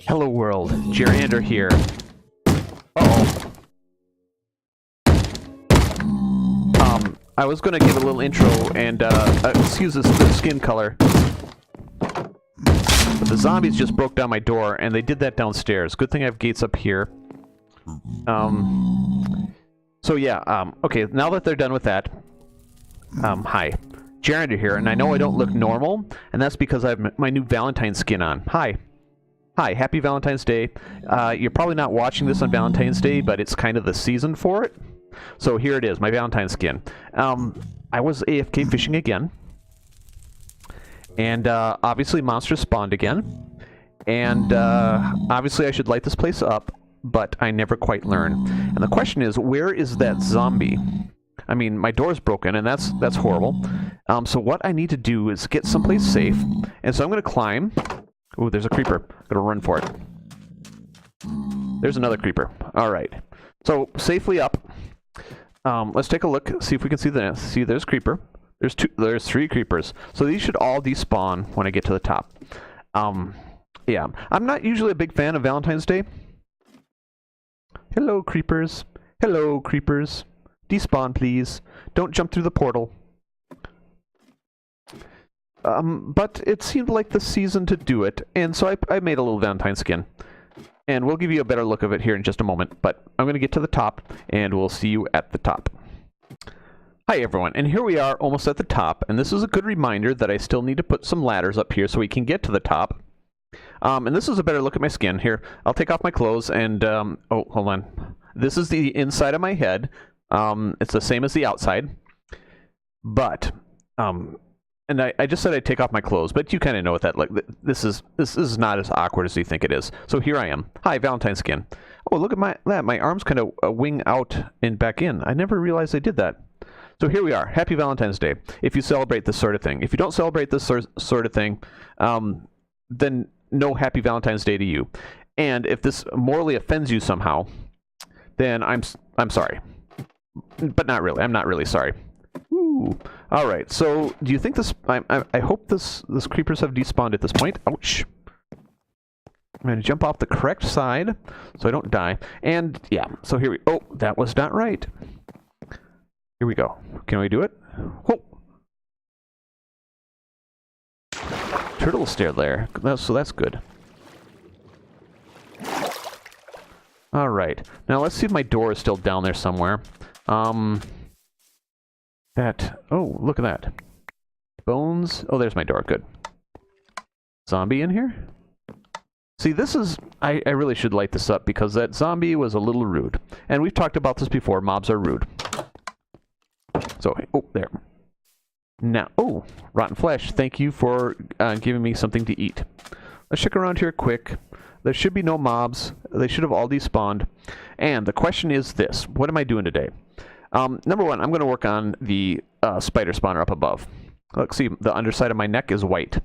Hello world, Jerander here. Uh-oh. I was gonna give a little intro and, excuse the skin color. But the zombies just broke down my door, and they did that downstairs. Good thing I have gates up here. So yeah, okay, now that they're done with that, hi. Jerander here, and I know I don't look normal, and that's because I have my new Valentine's skin on. Hi. Hi, happy Valentine's Day. You're probably not watching this on Valentine's Day, but it's kind of the season for it. So here it is, my Valentine's skin. I was AFK fishing again. And obviously monsters spawned again. And obviously I should light this place up, but I never quite learn. And the question is, where is that zombie? I mean, my door's broken, and that's horrible. So what I need to do is get someplace safe. And so I'm going to climb. Ooh, there's a creeper. I'm going to run for it. There's another creeper. All right. So safely up. Let's take a look, see if we can see the... See, there's creeper. There's 3 creepers. So these should all despawn when I get to the top. Yeah. I'm not usually a big fan of Valentine's Day. Hello, creepers. Hello, creepers. Despawn, please. Don't jump through the portal. But it seemed like the season to do it, and so I made a little Valentine's skin. And we'll give you a better look of it here in just a moment, but I'm going to get to the top, and we'll see you at the top. Hi everyone, and here we are almost at the top, and this is a good reminder that I still need to put some ladders up here so we can get to the top. And this is a better look at my skin. Here, I'll take off my clothes, and, oh, hold on. This is the inside of my head. It's the same as the outside. But, and I just said I'd take off my clothes, but you kind of know what that, like, this is not as awkward as you think it is. So here I am. Hi, Valentine's skin. Oh, look at that. My arms kind of wing out and back in. I never realized I did that. So here we are. Happy Valentine's Day, if you celebrate this sort of thing. If you don't celebrate this sort of thing, then no Happy Valentine's Day to you. And if this morally offends you somehow, then I'm sorry. But not really. I'm not really sorry. Ooh. All right. So, do you think this? I hope this creepers have despawned at this point. Ouch. I'm going to jump off the correct side so I don't die. And yeah. So here we. Oh, that was not right. Here we go. Can we do it? Whoa. Turtle stared there. So that's good. All right. Now let's see if my door is still down there somewhere. Oh, look at that. Bones. Oh, there's my door. Good. Zombie in here? See, this is... I really should light this up because that zombie was a little rude. And we've talked about this before. Mobs are rude. So, oh, there. Now, oh, rotten flesh. Thank you for giving me something to eat. Let's check around here quick. There should be no mobs. They should have all despawned. And the question is this. What am I doing today? Number one, I'm going to work on the spider spawner up above. Look, see, the underside of my neck is white.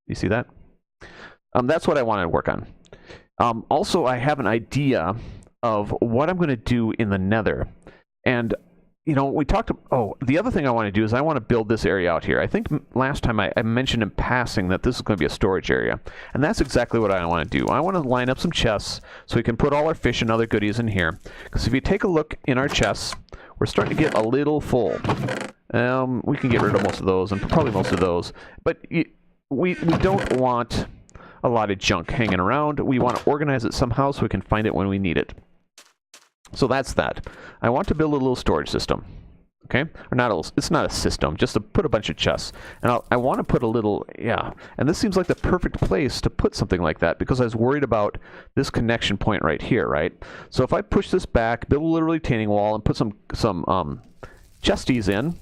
You see that? That's what I want to work on. Also, I have an idea of what I'm going to do in the nether. And, you know, we talked... Oh, the other thing I want to do is I want to build this area out here. I think last time I mentioned in passing that this is going to be a storage area. And that's exactly what I want to do. I want to line up some chests so we can put all our fish and other goodies in here. Because if you take a look in our chests, we're starting to get a little full. We can get rid of most of those and probably most of those. But we don't want a lot of junk hanging around. We want to organize it somehow so we can find it when we need it. So that's that. I want to build a little storage system. Okay? Or not a little, it's not a system, just to put a bunch of chests. And I want to put a little, yeah. And this seems like the perfect place to put something like that because I was worried about this connection point right here, right? So if I push this back, build a little retaining wall, and put some chesties in,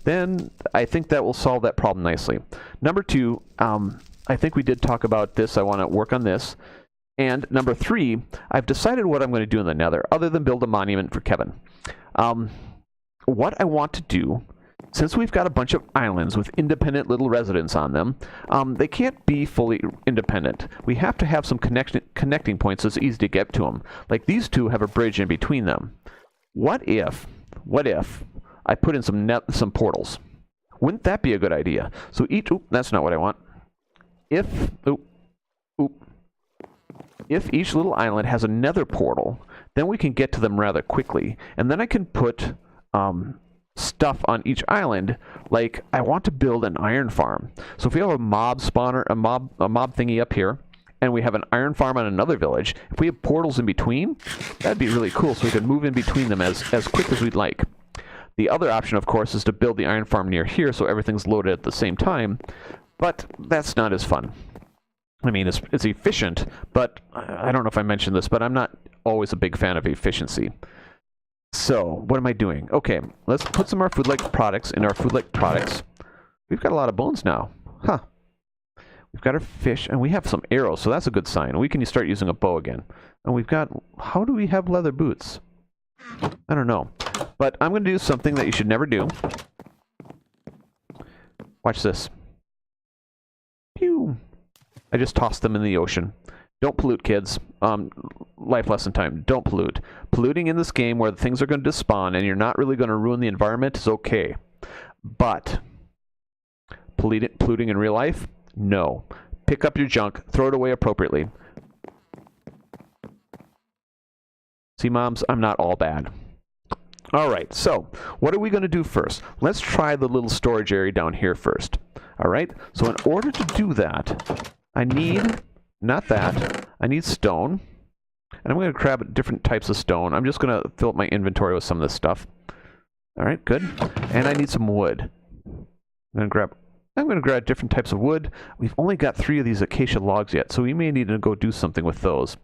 then I think that will solve that problem nicely. Number two, I think we did talk about this. I want to work on this. And number three, I've decided what I'm going to do in the nether, other than build a monument for Kevin. What I want to do, since we've got a bunch of islands with independent little residents on them, they can't be fully independent. We have to have some connecting points so it's easy to get to them. Like these two have a bridge in between them. What if I put in some portals? Wouldn't that be a good idea? So each... Oop, that's not what I want. if... If each little island has a nether portal, then we can get to them rather quickly. And then I can put stuff on each island. Like, I want to build an iron farm. So if we have a mob spawner, a mob thingy up here, and we have an iron farm on another village, if we have portals in between, that'd be really cool, so we could move in between them as quick as we'd like. The other option, of course, is to build the iron farm near here so everything's loaded at the same time, but that's not as fun. I mean, it's efficient, but I don't know if I mentioned this, but I'm not always a big fan of efficiency. So, what am I doing? Okay, let's put some of our food-like products in our food-like products. We've got a lot of bones now. Huh. We've got our fish, and we have some arrows, so that's a good sign. We can start using a bow again. And we've got... How do we have leather boots? I don't know. But I'm going to do something that you should never do. Watch this. Pew! I just tossed them in the ocean. Don't pollute, kids. Life lesson time. Don't pollute. Polluting in this game where things are going to despawn and you're not really going to ruin the environment is okay. But polluting in real life? No. Pick up your junk. Throw it away appropriately. See, moms? I'm not all bad. Alright, so what are we going to do first? Let's try the little storage area down here first. Alright, so in order to do that... I need, not that, I need stone. And I'm going to grab different types of stone. I'm just going to fill up my inventory with some of this stuff. Alright, good. And I need some wood. I'm going to grab different types of wood. We've only got 3 of these acacia logs yet, so we may need to go do something with those.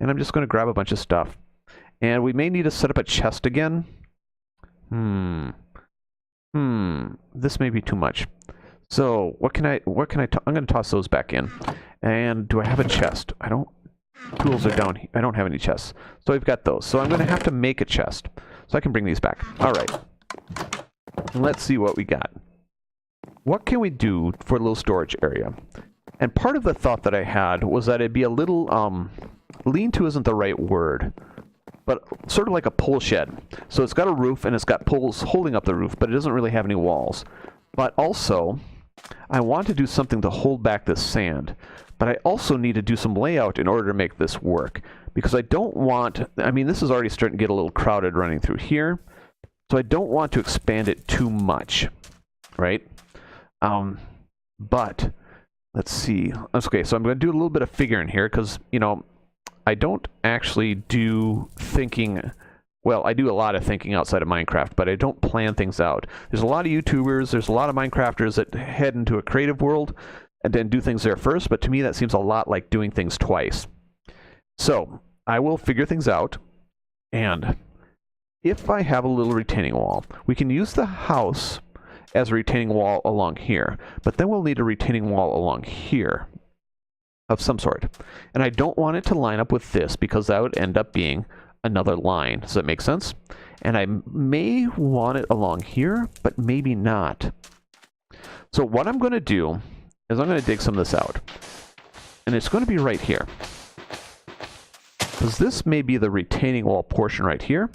And I'm just going to grab a bunch of stuff. And we may need to set up a chest again. This may be too much. So, I'm going to toss those back in. And do I have a chest? Tools are down here. I don't have any chests. So I've got those. So I'm going to have to make a chest. So I can bring these back. Alright. Let's see what we got. What can we do for a little storage area? And part of the thought that I had was that it'd be a little, lean-to isn't the right word, but sort of like a pole shed. So it's got a roof and it's got poles holding up the roof, but it doesn't really have any walls. But also... I want to do something to hold back this sand, but I also need to do some layout in order to make this work, because I don't want, I mean, this is already starting to get a little crowded running through here, so I don't want to expand it too much, right? But, let's see, okay, so I'm going to do a little bit of figuring here, because, you know, I don't actually do thinking... Well, I do a lot of thinking outside of Minecraft, but I don't plan things out. There's a lot of YouTubers, there's a lot of Minecrafters that head into a creative world and then do things there first, but to me that seems a lot like doing things twice. So, I will figure things out, and if I have a little retaining wall, we can use the house as a retaining wall along here, but then we'll need a retaining wall along here of some sort. And I don't want it to line up with this, because that would end up being another line. Does that make sense? And I may want it along here, but maybe not. So what I'm going to do is I'm going to dig some of this out. And it's going to be right here. Because this may be the retaining wall portion right here.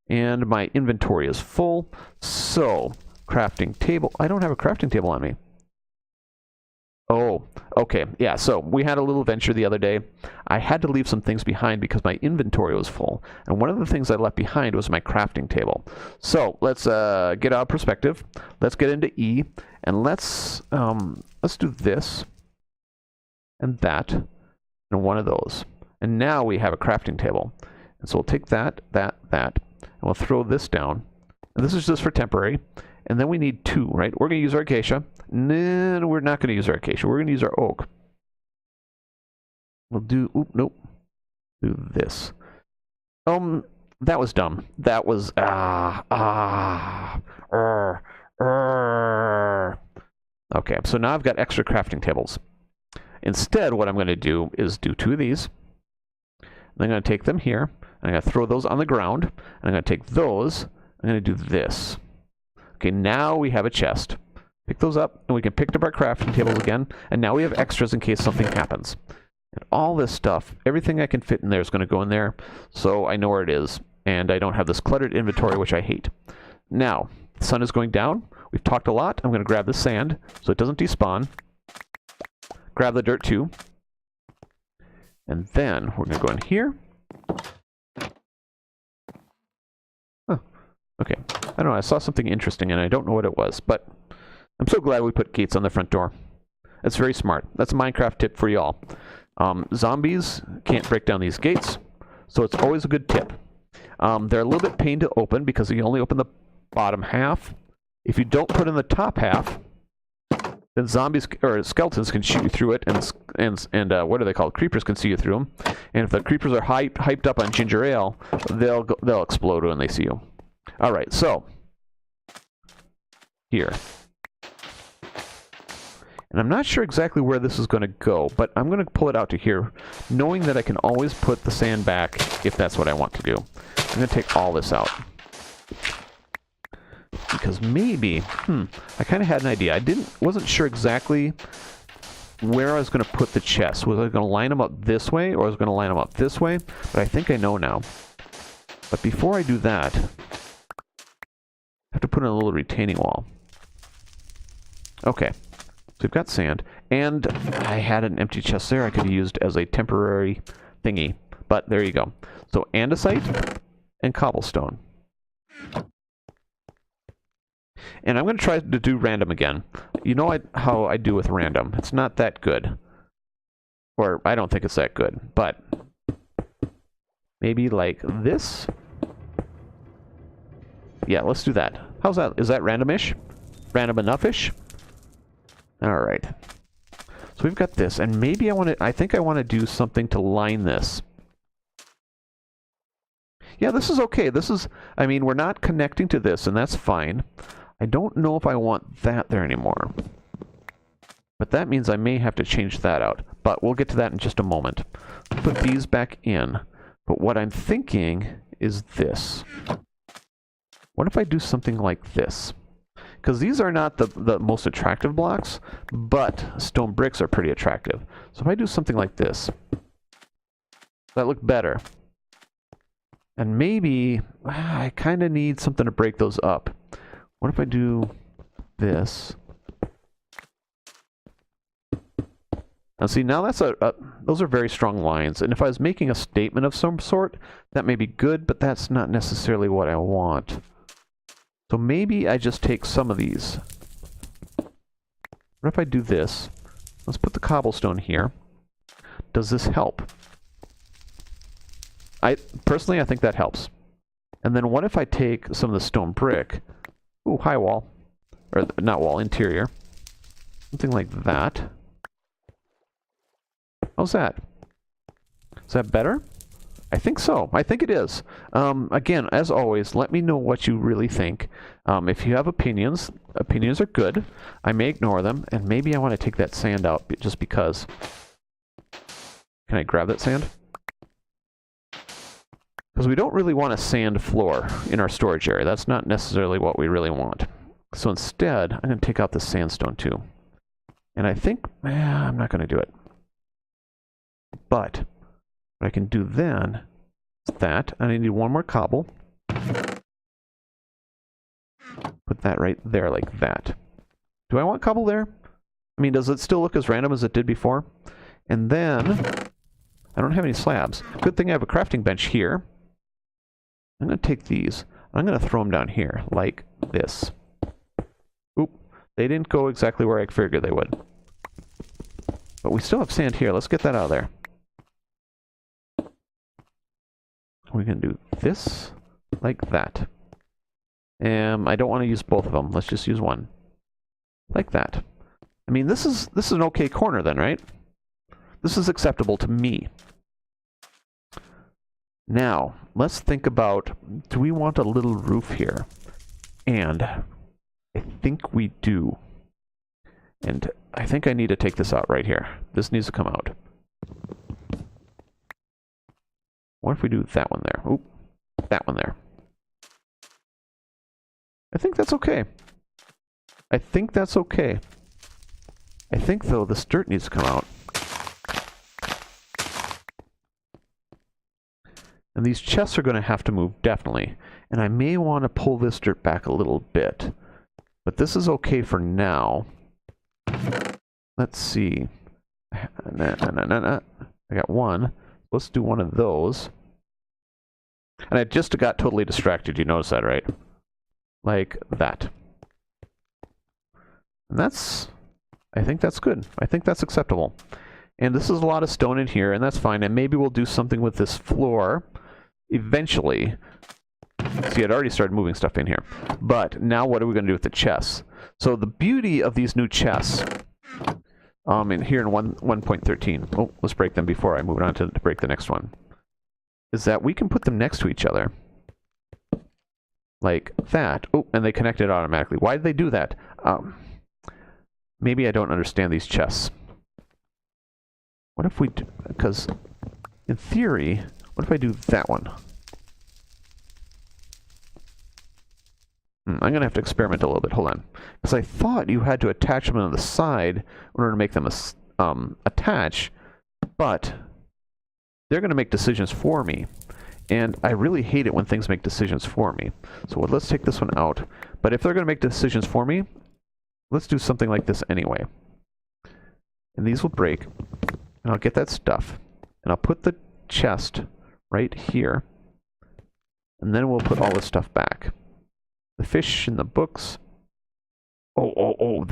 And my inventory is full. So, crafting table. I don't have a crafting table on me. Oh, okay. Yeah, so we had a little adventure the other day. I had to leave some things behind because my inventory was full. And one of the things I left behind was my crafting table. So let's get out of perspective. Let's get into E. And let's do this. And that. And one of those. And now we have a crafting table. And so we'll take that. And we'll throw this down. And this is just for temporary. And then we need 2, right? We're going to use our acacia. No, we're not going to use our acacia. We're going to use our oak. We'll do... Oop, nope. Do this. That was dumb. That was... Okay, so now I've got extra crafting tables. Instead, what I'm going to do is do 2 of these. I'm going to take them here. I'm going to throw those on the ground. And I'm going to take those. I'm going to do this. Okay, now we have a chest. Pick those up, and we can pick up our crafting tables again. And now we have extras in case something happens. And all this stuff, everything I can fit in there is going to go in there. So I know where it is. And I don't have this cluttered inventory, which I hate. Now, the sun is going down. We've talked a lot. I'm going to grab the sand so it doesn't despawn. grab the dirt too. And then we're going to go in here. Huh. Okay. I don't know, I saw something interesting and I don't know what it was, but I'm so glad we put gates on the front door. That's very smart. That's a Minecraft tip for y'all. Zombies can't break down these gates, so it's always a good tip. They're a little bit pain to open because you only open the bottom half. If you don't put in the top half, then zombies or skeletons can shoot you through it, and what are they called? Creepers can see you through them. And if the creepers are hyped up on ginger ale, they'll explode when they see you. All right, so here. And I'm not sure exactly where this is going to go, but I'm going to pull it out to here, knowing that I can always put the sand back if that's what I want to do. I'm going to take all this out. Because maybe, I kind of had an idea. Wasn't sure exactly where I was going to put the chests. Was I going to line them up this way, or was I going to line them up this way? But I think I know now. But before I do that, I have to put in a little retaining wall. Okay. So we've got sand, and I had an empty chest there I could have used as a temporary thingy. But there you go. So andesite and cobblestone. And I'm going to try to do random again. You know how I do with random. It's not that good. Or I don't think it's that good. But maybe like this? Yeah, let's do that. How's that? Is that random-ish? Random enough-ish? Alright. So we've got this. And maybe I think I want to do something to line this. Yeah, this is okay. I mean, we're not connecting to this, and that's fine. I don't know if I want that there anymore. But that means I may have to change that out. But we'll get to that in just a moment. Put these back in. But what I'm thinking is this. What if I do something like this? Because these are not the most attractive blocks, but stone bricks are pretty attractive. So if I do something like this, that look better. And maybe I kind of need something to break those up. What if I do this? Now see, now that's those are very strong lines. And if I was making a statement of some sort, that may be good, but that's not necessarily what I want. So maybe I just take some of these. What if I do this? Let's put the cobblestone here. Does this help? Personally, I think that helps. And then what if I take some of the stone brick? Ooh, high wall. Or not wall, interior. Something like that. How's that? Is that better? I think so. I think it is. Again, as always, let me know what you really think. If you have opinions, opinions are good. I may ignore them, and maybe I want to take that sand out just because. Can I grab that sand? Because we don't really want a sand floor in our storage area. That's not necessarily what we really want. So instead, I'm going to take out the sandstone too. And I think, I'm not going to do it. But what I can do then is that, and I need one more cobble. Put that right there like that. Do I want cobble there? I mean, does it still look as random as it did before? And then, I don't have any slabs. Good thing I have a crafting bench here. I'm going to take these. I'm going to throw them down here, like this. Oop. They didn't go exactly where I figured they would. But we still have sand here. Let's get that out of there. We're going to do this, like that. And I don't want to use both of them. Let's just use one. Like that. I mean, this is an okay corner then, right? This is acceptable to me. Now, let's think about, do we want a little roof here? And I think we do. And I think I need to take this out right here. This needs to come out. What if we do that one there? Oop, that one there. I think that's okay. I think that's okay. I think, though, this dirt needs to come out. And these chests are going to have to move, definitely. And I may want to pull this dirt back a little bit. But this is okay for now. Let's see. I I got one. Let's do one of those. And I just got totally distracted. You notice that, right? Like that. And that's... I think that's good. I think that's acceptable. And this is a lot of stone in here, and that's fine. And maybe we'll do something with this floor eventually. See, I'd already started moving stuff in here. But now what are we going to do with the chests? So the beauty of these new chests, in here in 1.13, oh, let's break them before I move on to break the next one, is that we can put them next to each other. Like that. Oh, and they connected automatically. Why did they do that? Maybe I don't understand these chests. What if we do, because in theory, what if I do that one? I'm going to have to experiment a little bit. Hold on. Because I thought you had to attach them on the side in order to make them attach, but they're going to make decisions for me. And I really hate it when things make decisions for me. So let's take this one out. But if they're going to make decisions for me, let's do something like this anyway. And these will break. And I'll get that stuff. And I'll put the chest right here. And then we'll put all this stuff back. The fish and the books. Hold on.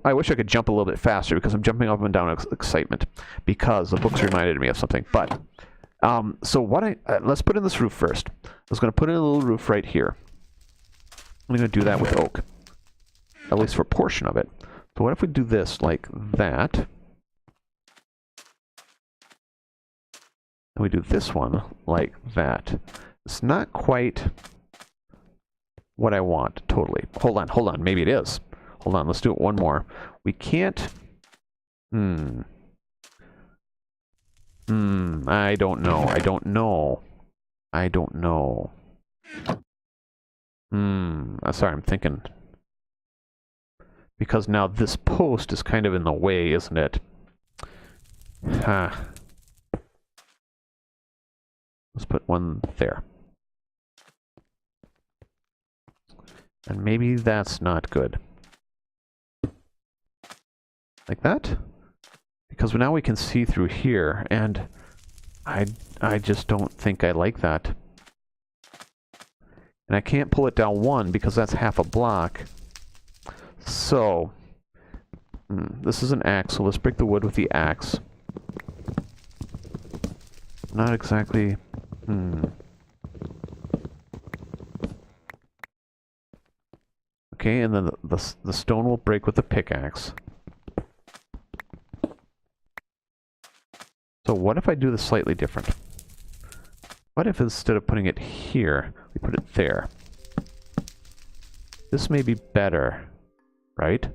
I wish I could jump a little bit faster because I'm jumping up and down with excitement because the books reminded me of something. But, so what let's put in this roof first. I was going to put in a little roof right here. I'm going to do that with oak. At least for a portion of it. So what if we do this like that? And we do this one like that. It's not quite what I want, totally. Hold on. Maybe it is. Hold on, let's do it one more. We can't... I don't know. Sorry, I'm thinking. Because now this post is kind of in the way, isn't it? Let's put one there. And maybe that's not good. Like that? Because now we can see through here, and I just don't think I like that. And I can't pull it down one because that's half a block. So, this is an axe, so let's break the wood with the axe. Not exactly... Okay, and then the stone will break with the pickaxe. So what if I do this slightly different? What if instead of putting it here, we put it there? This may be better, right?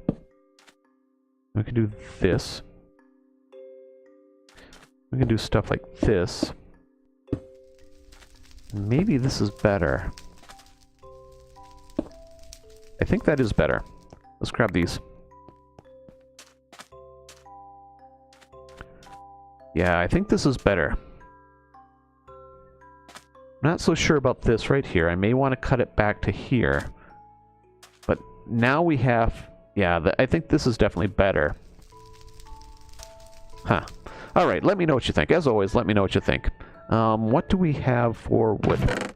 We can do this. We can do stuff like this. Maybe this is better. I think that is better. Let's grab these. Yeah, I think this is better. Not so sure about this right here. I may want to cut it back to here. But now we have... Yeah, I think this is definitely better. Huh. Alright, let me know what you think. As always, let me know what you think. What do we have for wood?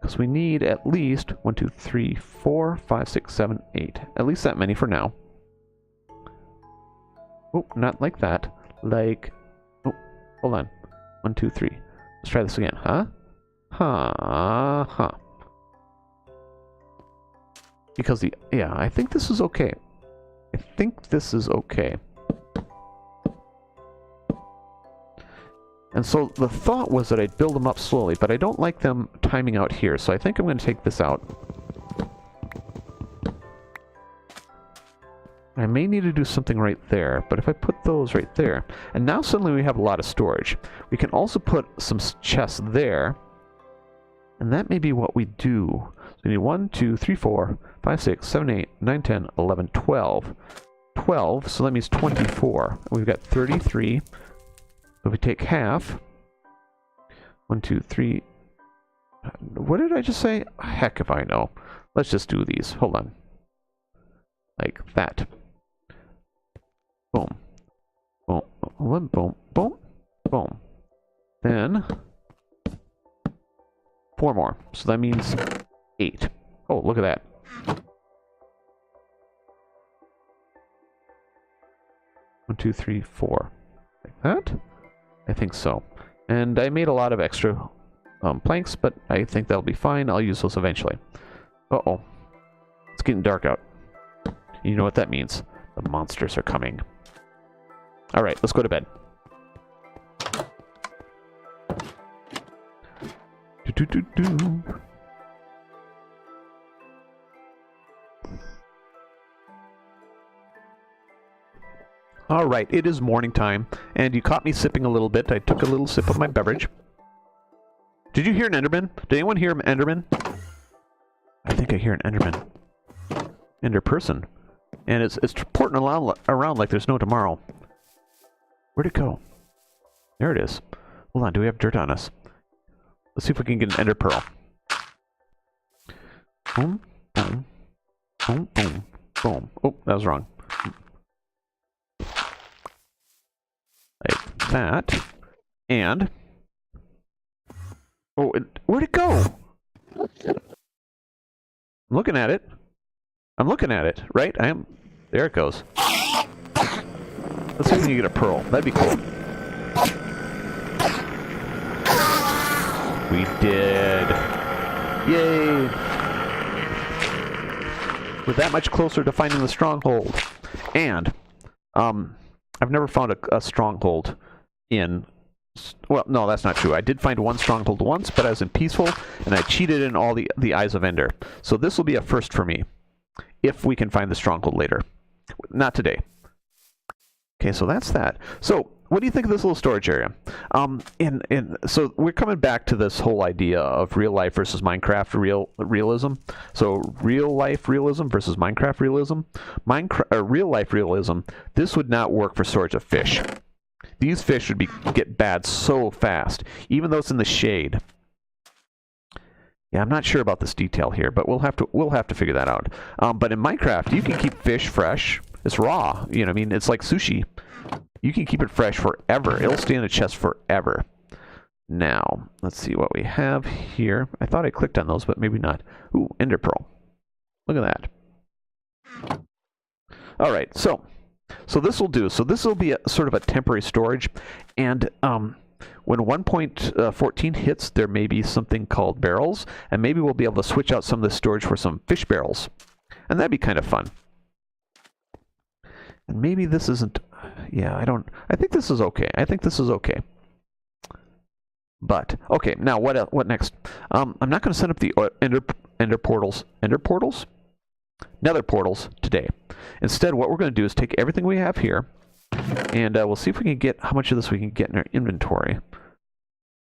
Because we need at least 1, 2, 3, 4, 5, 6, 7, 8. At least that many for now. Oh, not like that. Like... Oh, hold on. 1, 2, 3. Let's try this again. Huh? Because the... Yeah, I think this is okay. And so the thought was that I'd build them up slowly, but I don't like them timing out here, so I think I'm going to take this out. I may need to do something right there, but if I put those right there, and now suddenly we have a lot of storage. We can also put some chests there, and that may be what we do. So we need 1, 2, 3, 4, 5, 6, 7, 8, 9, 10, 11, 12. 12, so that means 24. We've got 33. If we take half, 1, 2, 3, what did I just say? Heck if I know. Let's just do these. Hold on. Like that. Boom. Boom. Boom. Boom. Boom. Boom. Then 4 more. So that means 8. Oh, look at that. 1, 2, 3, 4. Like that? I think so. And I made a lot of extra planks, but I think that'll be fine. I'll use those eventually. Uh-oh. It's getting dark out. You know what that means. The monsters are coming. Alright, let's go to bed. Do-do-do-do. Alright, it is morning time, and you caught me sipping a little bit. I took a little sip of my beverage. Did you hear an enderman? Did anyone hear an enderman? I think I hear an enderman. Ender person. And it's porting around like there's no tomorrow. Where'd it go? There it is. Hold on, do we have dirt on us? Let's see if we can get an ender pearl. Boom, boom, boom, boom, boom. Oh, that was wrong. Like that. And... oh, where'd it go? I'm looking at it. I'm looking at it, right? I am. There it goes. Let's see if we can get a pearl. That'd be cool. We did. Yay! We're that much closer to finding the stronghold. And, I've never found a stronghold in... well, no, that's not true. I did find one stronghold once, but I was in Peaceful, and I cheated in all the Eyes of Ender. So this will be a first for me, if we can find the stronghold later. Not today. Okay, so that's that. So, what do you think of this little storage area? So we're coming back to this whole idea of real life versus Minecraft realism. So real life realism versus Minecraft realism. Real life realism, this would not work for storage of fish. These fish would get bad so fast, even though it's in the shade. Yeah, I'm not sure about this detail here, but we'll have to figure that out. But in Minecraft, you can keep fish fresh. It's raw. You know, I mean, it's like sushi. You can keep it fresh forever. It'll stay in the chest forever. Now, let's see what we have here. I thought I clicked on those, but maybe not. Ooh, ender pearl. Look at that. All right, so this will do. So this will be sort of a temporary storage, and when 1.14 hits, there may be something called barrels, and maybe we'll be able to switch out some of the storage for some fish barrels, and that'd be kind of fun. And maybe this isn't... yeah, I think this is okay. I think this is okay. But, okay, now what next? I'm not going to set up the ender portals. Ender portals? Nether portals today. Instead, what we're going to do is take everything we have here, and we'll see if we can get how much of this we can get in our inventory.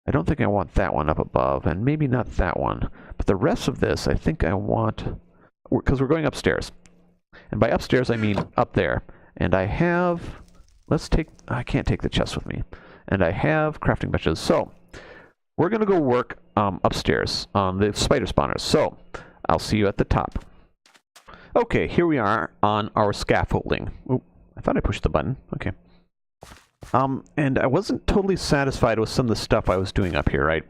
I don't think I want that one up above, and maybe not that one. But the rest of this, I think I want... because we're going upstairs. And by upstairs, I mean up there. And I have... I can't take the chest with me. And I have crafting benches. So, we're going to go work upstairs on the spider spawners. So, I'll see you at the top. Okay, here we are on our scaffolding. Oop, I thought I pushed the button. Okay. And I wasn't totally satisfied with some of the stuff I was doing up here, right?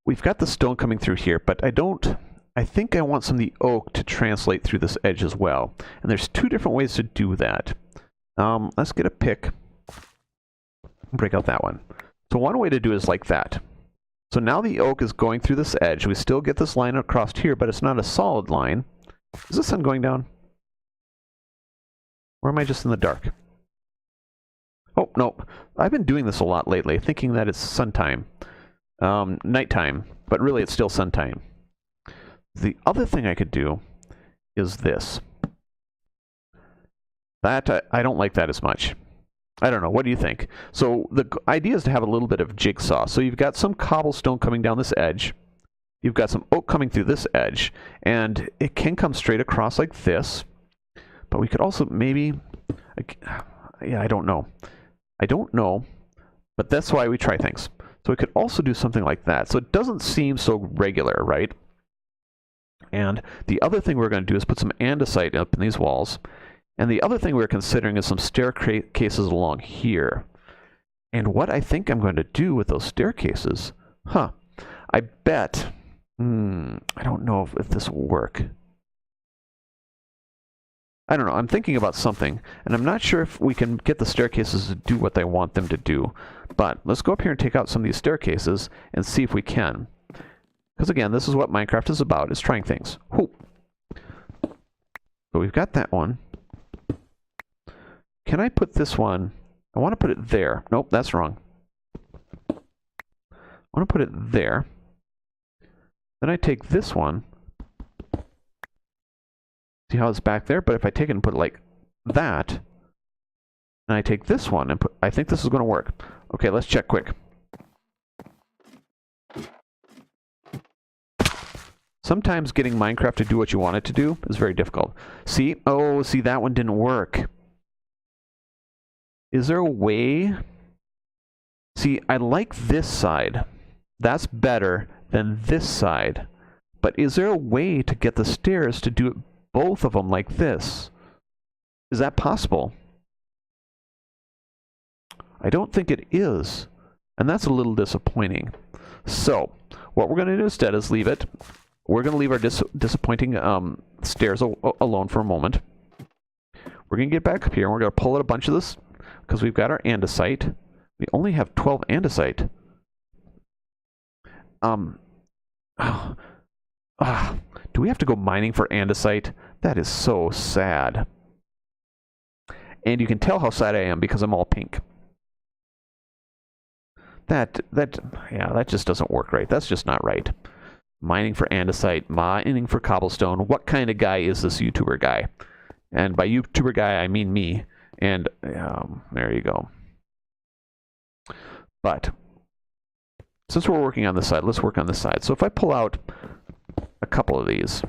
We've got the stone coming through here, but I think I want some of the oak to translate through this edge as well. And there's 2 different ways to do that. Let's get a pick. Break out that one. So one way to do it is like that. So now the oak is going through this edge. We still get this line across here, but it's not a solid line. Is the sun going down? Or am I just in the dark? Oh, no. I've been doing this a lot lately, thinking that it's sun time. Nighttime, but really it's still sun time. The other thing I could do is this. That, I don't like that as much. I don't know. What do you think? So the idea is to have a little bit of jigsaw. So you've got some cobblestone coming down this edge. You've got some oak coming through this edge. And it can come straight across like this. But we could also maybe... yeah, I don't know. I don't know. But that's why we try things. So we could also do something like that. So it doesn't seem so regular, right? And the other thing we're going to do is put some andesite up in these walls. And the other thing we're considering is some staircases along here. And what I think I'm going to do with those staircases, I bet, I don't know if this will work. I don't know, I'm thinking about something, and I'm not sure if we can get the staircases to do what I want them to do. But let's go up here and take out some of these staircases and see if we can. Because again, this is what Minecraft is about, is trying things. Whoo. So we've got that one. Can I put this one? I want to put it there. Nope, that's wrong. I want to put it there. Then I take this one. See how it's back there? But if I take it and put it like that, and I take this one and put, I think this is going to work. Okay, let's check quick. Sometimes getting Minecraft to do what you want it to do is very difficult. See? Oh, see, that one didn't work. Is there a way? See, I like this side. That's better than this side. But is there a way to get the stairs to do it, both of them like this? Is that possible? I don't think it is. And that's a little disappointing. So, what we're going to do instead is leave it. We're going to leave our disappointing stairs alone for a moment. We're going to get back up here and we're going to pull out a bunch of this because we've got our andesite. We only have 12 andesite. Do we have to go mining for andesite? That is so sad. And you can tell how sad I am because I'm all pink. That just doesn't work right. That's just not right. Mining for andesite, mining for cobblestone. What kind of guy is this YouTuber guy? And by YouTuber guy, I mean me. And there you go. But since we're working on this side, let's work on this side. So if I pull out a couple of these.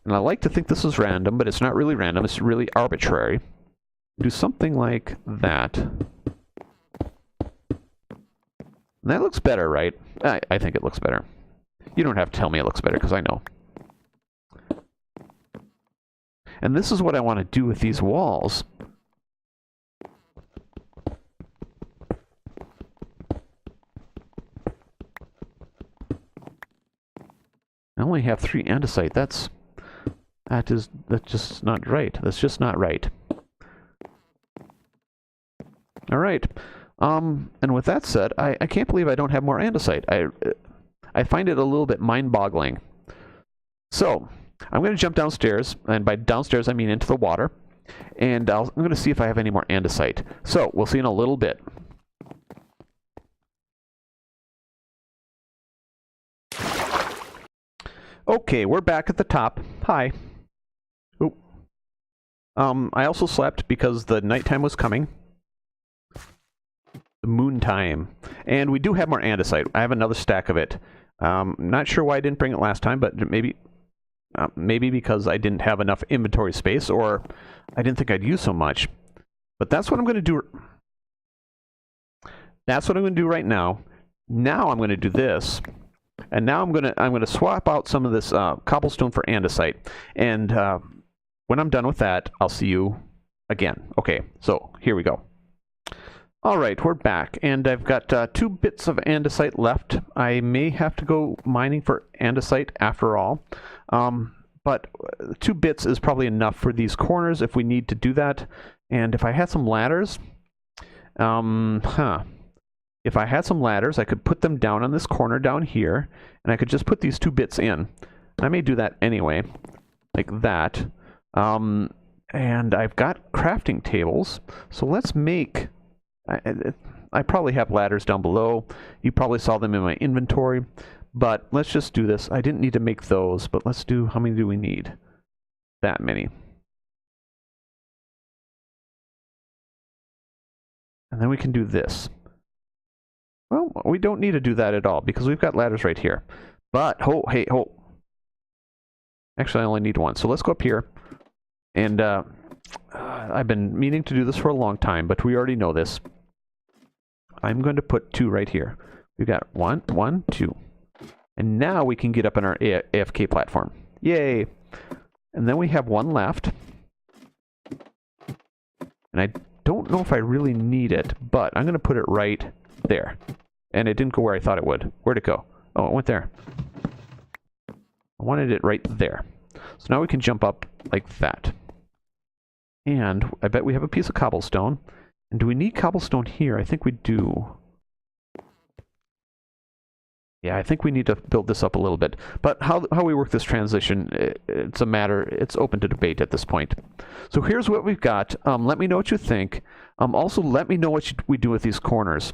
And I like to think this is random, but it's not really random. It's really arbitrary. Do something like that. And that looks better, right? I think it looks better. You don't have to tell me it looks better, because I know. And this is what I want to do with these walls. I only have 3 andesite. That's just not right. That's just not right. All right. And with that said, I can't believe I don't have more andesite. I find it a little bit mind-boggling. So I'm going to jump downstairs, and by downstairs I mean into the water, and I'm going to see if I have any more andesite. So we'll see in a little bit. Okay, we're back at the top. Hi. Ooh. I also slept because the nighttime was coming. The moon time. And we do have more andesite. I have another stack of it. Not sure why I didn't bring it last time, but maybe because I didn't have enough inventory space, or I didn't think I'd use so much. But that's what I'm going to do. That's what I'm going to do right now. Now I'm going to do this. And now I'm going to swap out some of this cobblestone for andesite. And when I'm done with that, I'll see you again. Okay, so here we go. All right, we're back, and I've got 2 bits of andesite left. I may have to go mining for andesite after all, but 2 bits is probably enough for these corners if we need to do that. And if I had some ladders, if I had some ladders, I could put them down on this corner down here, and I could just put these 2 bits in. I may do that anyway, like that. And I've got crafting tables, so let's make... I probably have ladders down below. You probably saw them in my inventory, but let's just do this. I didn't need to make those, but let's do, how many do we need? That many. And then we can do this. Well, we don't need to do that at all because we've got ladders right here. But, hey. Actually, I only need 1. So let's go up here. And I've been meaning to do this for a long time, but we already know this. I'm going to put 2 right here. We've got 1, 1, 2. And now we can get up on our AFK platform. Yay! And then we have 1 left. And I don't know if I really need it, but I'm going to put it right there. And it didn't go where I thought it would. Where'd it go? Oh, it went there. I wanted it right there. So now we can jump up like that. And I bet we have a piece of cobblestone. And do we need cobblestone here? I think we do. Yeah, I think we need to build this up a little bit. But how we work this transition, it's a matter, it's open to debate at this point. So here's what we've got. Let me know what you think. Also, let me know what we do with these corners.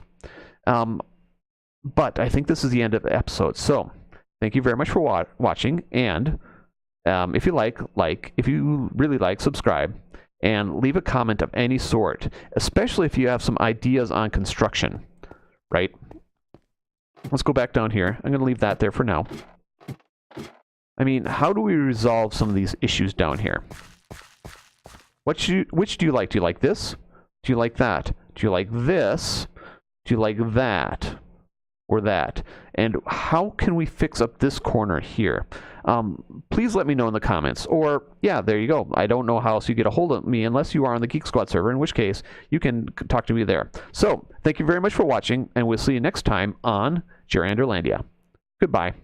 But I think this is the end of the episode. So thank you very much for watching. And if you like, if you really like, subscribe. And leave a comment of any sort, especially if you have some ideas on construction, right? Let's go back down here. I'm going to leave that there for now. I mean, how do we resolve some of these issues down here? Which do you like? Do you like this? Do you like that? Do you like this? Do you like that? Or that? And how can we fix up this corner here? Please let me know in the comments. Or, yeah, there you go. I don't know how else you get a hold of me unless you are on the Geek Squad server, in which case you can talk to me there. So, thank you very much for watching, and we'll see you next time on Jeranderlandia. Goodbye.